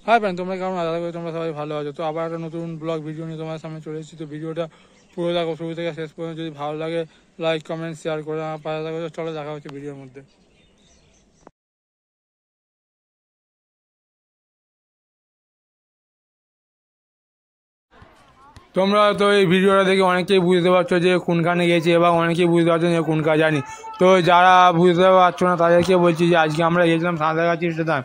Hi friend, তোমরা কেমন আলাদা করে তোমরা সবাই ভালো আছো। তো আবার একটা নতুন ব্লগ ভিডিও নিয়ে তোমার সামনে চলে এসেছি। তো ভিডিওটা পুরো দেখো, শুরু থেকে শেষ পর্যন্ত। যদি ভালো লাগে লাইক কমেন্ট শেয়ার করে আমার পাশে থাকো। চলো দেখা হচ্ছে ভিডিওর মধ্যে। তোমরা তো এই ভিডিওটা দেখে অনেকেই বুঝতে পারছো যে কোনখানে গেছি এবং অনেকেই বুঝতে পারছো যে কোনখানে জানি। তো যারা বুঝতে পারছো না তাদেরকে বলছি যে আজকে আমরা গেছিলাম সাঁতরাগাছি স্টেশন।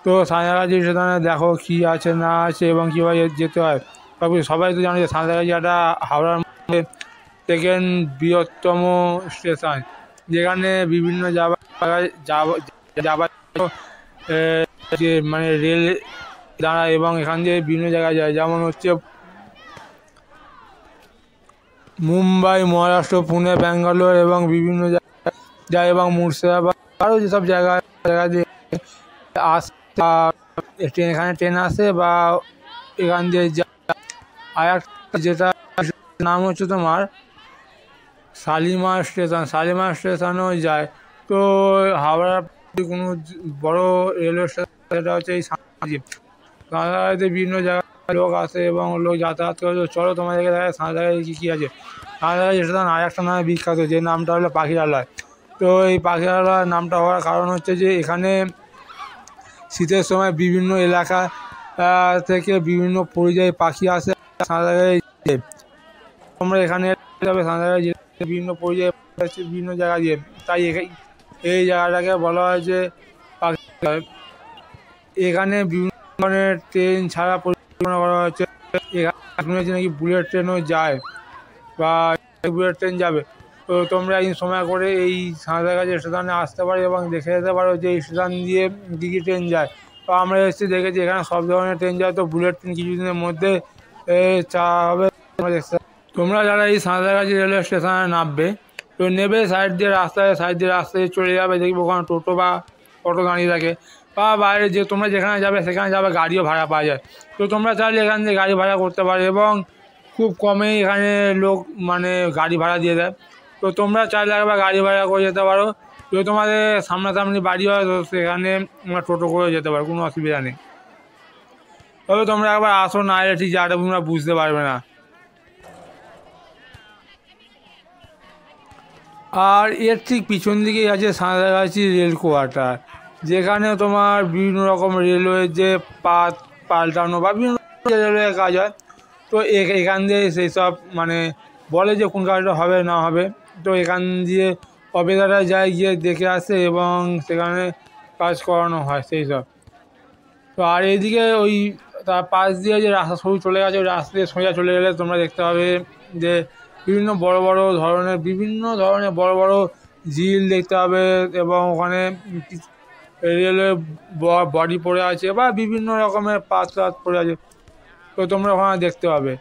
তো সাঁতরাগাছি স্টেশনে দেখো কী আছে না আছে এবং কীভাবে যেতে হয়। তবে সবাই তো জানো যে সাঁতরাগাছি একটা হাওড়ার মধ্যে সেকেন্ড বৃহত্তম স্টেশন, যেখানে বিভিন্ন যাবার যে মানে রেল দাঁড়ায় এবং এখান দিয়ে বিভিন্ন জায়গায় যায়। যেমন হচ্ছে মুম্বাই, মহারাষ্ট্র, পুনে, ব্যাঙ্গালোর এবং বিভিন্ন জায়গায় যায় এবং মুর্শিদাবাদ আরও যেসব জায়গা দিয়ে আসতে এখানে ট্রেন আসে বা এখান দিয়ে যায়। আর একটা যেটা নাম হচ্ছে তোমার শালিমার স্টেশন, শালিমার স্টেশনও যায়। তো হাওড়ার কোনো বড় রেলওয়ে স্টেশন সেটা হচ্ছে এই সাঁতরাগাছিতে বিভিন্ন জায়গায় লোক আসে এবং লোক যাতায়াত করে। চলো তোমাদেরকে দেখা সাঁতরাগাছি কী কী আছে। সাঁতরাগাছি স্টেশন আর একটা নামে বিখ্যাত, যে নামটা হলো পাখিরালয়। তো এই পাখিরালয় নামটা হওয়ার কারণ হচ্ছে যে এখানে শীতের সময় বিভিন্ন এলাকা থেকে বিভিন্ন পরিযায়ী পাখি আসে সাঁতরাগাছিতে। তোমরা এখানে যাবে সাঁতরাগাছি বিভিন্ন পরিযায়ী পাখি বিভিন্ন জায়গা দিয়ে, তাই এই জায়গাটাকে বলা হয় যে পাখিরালয়। এখানে বিভিন্ন ধরনের ট্রেন ছাড়া পরিচালনা করা হচ্ছে। এখানে নাকি বুলেট ট্রেনও যায় বা বুলেট ট্রেন যাবে। তো তোমরা এই সময় করে এই সাঁতরাগাছি স্টেশনে আসতে পারো এবং দেখে যেতে পারো যে এই স্টেশন দিয়ে কী কী ট্রেন যায়। তো আমরা এসেছি দেখেছি এখানে সব ধরনের ট্রেন যায়। তো বুলেট ট্রেন কিছুদিনের মধ্যে চা হবে। তোমরা যারা এই সাঁতরাগাছি রেলওয়ে স্টেশনে নামবে, তো নেবে সাইড দিয়ে রাস্তায় চলে যাবে, দেখবে ওখানে টোটো বা অটো দাঁড়িয়ে থাকে বা বাইরে যে তোমরা যেখানে যাবে সেখানে যাবে, গাড়িও ভাড়া পাওয়া যায়। তো তোমরা চাইলে এখান থেকে গাড়ি ভাড়া করতে পারো এবং খুব কমেই এখানে লোক মানে গাড়ি ভাড়া দিয়ে দেয়। তো তোমরা চাইলে একবার গাড়ি ভাড়া করে যেতে পারো। যদি তোমাদের সামনাসামনি বাড়ি হয় তো সেখানে তোমরা টোটো করে যেতে পারো, কোনো অসুবিধা নেই। তবে তোমরা একবার আসো, না এলে ঠিক জায়গাটা তোমরা বুঝতে পারবে না। আর এর ঠিক পিছন দিকেই আছে সাঁতরাগাছি রেল কোয়ার্টার, যেখানে তোমার বিভিন্ন রকম রেলওয়ে যে পাল্টানো বা বিভিন্ন রেলওয়ে কাজ হয়। তো এখান দিয়ে সেই সব মানে বলে যে কোন কাজটা হবে না হবে। তো এখান দিয়ে অফিসাররা যায়, গিয়ে দেখে আসে এবং সেখানে কাজ করানো হয় সেই সব। তো আর এইদিকে ওই তার পাশ দিয়ে যে রাস্তা সরু চলে গেছে, ওই রাস্তা দিয়ে সোজা চলে গেলে তোমরা দেখতে পাবে যে বিভিন্ন ধরনের বড় বড় ঝিল দেখতে হবে এবং ওখানে রেলওয়ে বডি পড়ে আছে বা বিভিন্ন রকমের পাত পড়ে আছে। তো তোমরা ওখানে দেখতে পাবে।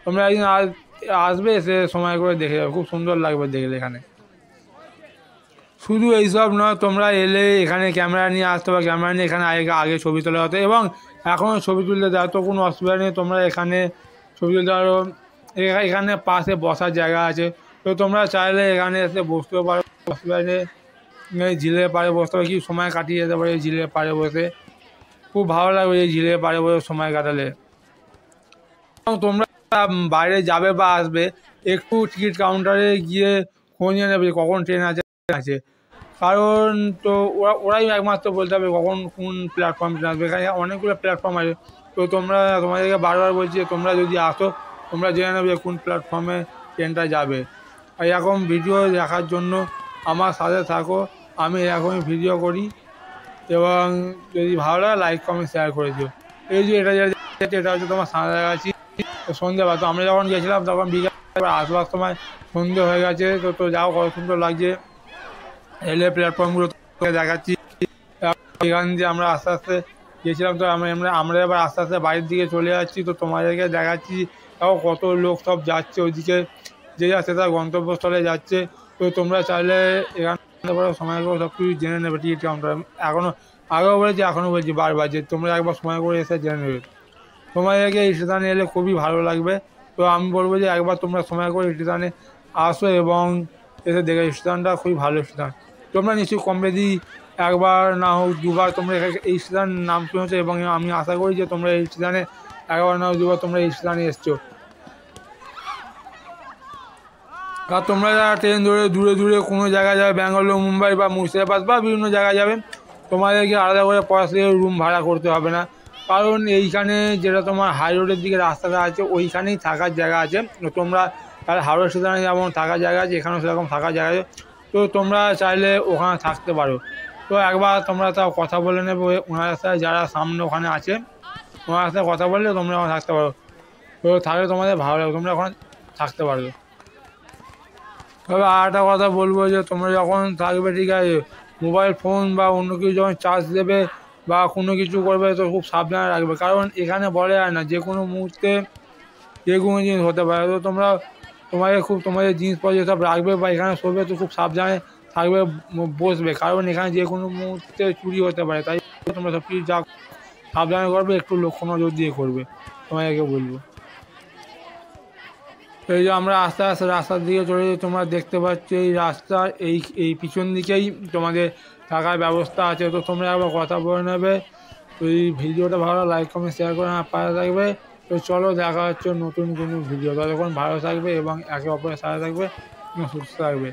তোমরা একদিন আসবে, এসে সময় করে দেখে যাবে, খুব সুন্দর লাগবে দেখলে। এখানে শুধু এইসব নয়, তোমরা এলে এখানে ক্যামেরা নিয়ে আসতে হবে, ক্যামেরা নিয়ে এখানে আগে ছবি তোলা হতো এবং এখনও ছবি তুলতে দেয়। তো কোনো অসুবিধা নেই, তোমরা এখানে ছবি তুলতে পারো। এখানে পাশে বসার জায়গা আছে, তো তোমরা চাইলে এখানে এসে বসতেও পারো, অসুবিধা নেই। ঝিলের পাড়ে বসতে হবে, কি সময় কাটিয়ে যেতে পারে এই ঝিলের পাড়ে বসে। খুব ভালো লাগবে এই ঝিলের পাড়ে বসে সময় কাটালে। এবং তোমরা বাইরে যাবে বা আসবে, একটু টিকিট কাউন্টারে গিয়ে খোঁজ নিয়ে নেবে কখন ট্রেন আছে। কারণ তো ওরাই একমাত্র বলতে হবে কখন কোন প্ল্যাটফর্ম ট্রেন আসবে। এখানে অনেকগুলো প্ল্যাটফর্ম আছে। তো তোমাদেরকে বারবার বলছি যে তোমরা যদি আসো, তোমরা জেনে নেবে কোন প্ল্যাটফর্মে ট্রেনটা যাবে। আর এরকম ভিডিও দেখার জন্য আমার সাথে থাকো, আমি এরকমই ভিডিও করি। এবং যদি ভালো লাগে লাইক কমেন্ট শেয়ার করে দিও। এই যে এটা হচ্ছে তোমার সাঁতরাগাছি সন্ধ্যেবেলা। তো আমরা যখন গেছিলাম তখন বিকাল আসবার সময় সন্ধ্যে হয়ে গেছে। তো যাও, কত সুন্দর লাগছে রেলের প্ল্যাটফর্মগুলো দেখাচ্ছি। এখান দিয়ে আমরা আস্তে আস্তে গেছিলাম। তো আমরা এবার আস্তে আস্তে বাড়ির দিকে চলে যাচ্ছি। তো তোমাদেরকে দেখাচ্ছি তাও কত লোক সব যাচ্ছে ওইদিকে, যে যাচ্ছে তার গন্তব্যস্থলে যাচ্ছে। তো তোমরা চাইলে এখান সময় করে সব কিছু জেনে নেবে টিকিট কাউন্টার। আগেও বলেছি, এখনও বলছি বারবার যে তোমরা একবার সময় করে এসে জেনে নেবে। তোমাদেরকে এই স্টেশনে এলে খুবই ভালো লাগবে। তো আমি বলবো যে একবার তোমরা সময় করে স্টেশনে আসো এবং এসে দেখে, স্টেশনটা খুবই ভালো স্টেশন। তোমরা নিশ্চয়ই কম বেশি একবার না হোক দুবার তোমরা এই স্টেশন নাম শুনেছো, এবং আমি আশা করি যে তোমরা এই স্টেশনে একবার না হোক দুবার তোমরা এই স্টেশনে এসছো। আর তোমরা যারা ট্রেন ধরে দূরে দূরে কোনো জায়গায় যাবে, ব্যাঙ্গালোর, মুম্বাই বা মুর্শিদাবাদ বা বিভিন্ন জায়গায় যাবে, তোমাদেরকে আলাদা করে পয়সা দিয়ে রুম ভাড়া করতে হবে না। কারণ এইখানে যেটা তোমার হাই রোডের দিকে রাস্তাটা আছে ওইখানেই থাকার জায়গা আছে। তোমরা তাহলে হাওড়া স্টেশনে যেমন থাকার জায়গা আছে, এখানেও সেরকম থাকার জায়গা আছে, তো তোমরা চাইলে ওখানে থাকতে পারো। তো একবার তোমরা তাও কথা বলে নেবে ওনার সাথে, যারা সামনে ওখানে আছে ওনার সাথে কথা বললে তোমরা ওখানে থাকতে পারো। তো থাকলে তোমাদের ভালো লাগবে, তোমরা ওখানে থাকতে পারবে। তবে আর একটা কথা বলবো যে তোমরা যখন থাকবে, ঠিক আছে, মোবাইল ফোন বা অন্য কিছু যখন চার্জ দেবে বা কোনো কিছু করবে তো খুব সাবধানে রাখবে। কারণ এখানে বলে যায় না, যে কোনো মুহূর্তে যে কোনো জিনিস হতে পারে। তো তোমরা তোমাদের জিনিসপত্র সব রাখবে বা এখানে শোবে তো খুব সাবধানে থাকবে, বসবে। কারণ এখানে যে কোনো মুহূর্তে চুরি হতে পারে, তাই তোমরা সব কিছু যা সাবধানে করবে, একটু লক্ষ্য নজর দিয়ে করবে, তোমাদেরকে বলবো। এই যে আমরা আস্তে আস্তে রাস্তার দিকে চলে যাই, তোমরা দেখতে পাচ্ছ এই রাস্তার এই পিছন দিকেই তোমাদের থাকার ব্যবস্থা আছে। তো তোমরা একবার কথা বলে নেবে। তো এই ভিডিওটা ভালো লাইক কমেন্ট শেয়ার করে আমার পাশে থাকবে। তো চলো দেখা হচ্ছে নতুন কোনো ভিডিও, ততক্ষণ ভালো থাকবে এবং একে অপরের সাথে থাকবে এবং সুস্থ থাকবে।